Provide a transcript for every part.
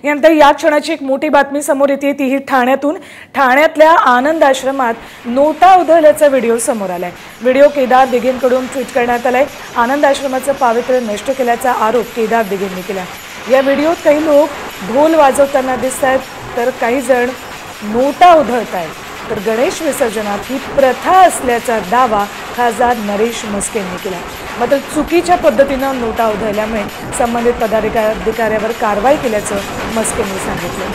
यानंतर या क्षणाची एक मोठी बातमी समोर येते, तीही ठाण्यातल्या आनंद आश्रमात नोटा उधळल्याचा व्हिडिओ समोर आलाय। व्हिडिओ केदार दिघेंकडून ट्विट करण्यात आलाय। आनंद आश्रमाचं पावित्र्य नष्ट केल्याचा आरोप केदार दिघेंनी केला। या व्हिडिओत काही लोक ढोल वाजवताना दिसतात, तर काही जण नोटा उधळतायत। तर गणेश विसर्जनात ही प्रथा असल्याचा दावा खासदार नरेश म्हस्के यांनी केला। मात्र चुकीच्या पद्धतीनं नोटा उधळल्यामुळे संबंधित पदाधिकाऱ्यावर कारवाई केल्याचं म्हस्केंनी सांगितलं।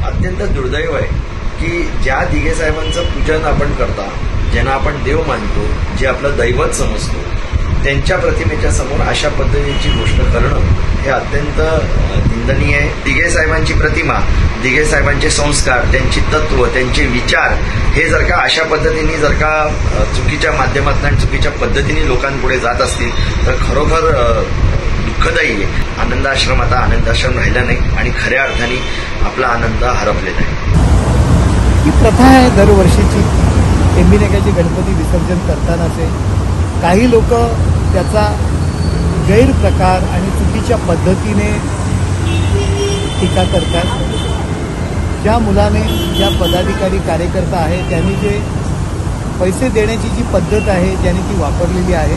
अत्यंत दुर्दैव आहे की ज्या दिघे साहेबांचं पूजन आपण करता, ज्यांना आपण देव मानतो, जे आपलं दैवत समजतो, त्यांच्या प्रतिमेच्या समोर अशा पद्धतीची गोष्ट करणं हे अत्यंत निंदनीय आहे। दिघे साहेबांची प्रतिमा, दिघे साहेबांचे संस्कार, त्यांची तत्व, त्यांचे विचार हे जर का अशा पद्धतीने चुकीच्या माध्यमातून आणि चुकीच्या पद्धतीने लोकांपुढे जात असतील तर खरोखर दुःखदायी आहे। आनंद आश्रम आता आनंद आश्रम राहिला नाही आणि खऱ्या अर्थाने आपला आनंद हरपलेला आहे। ही प्रथा आहे दरवर्षीची, टेंबिनेकाचे गणपती विसर्जन करतानाचे काही लोक त्याचा गैरप्रकार आणि चुकीच्या पद्धतीने टीका करतात। ज्या मुलाने, ज्या पदाधिकारी कार्यकर्ता आहे त्यांनी जे पैसे देण्याची जी पद्धत आहे त्यांनी ती वापरलेली आहे,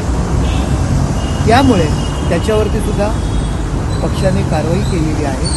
त्यामुळे त्याच्यावरती सुद्धा पक्षाने कारवाई केलेली आहे।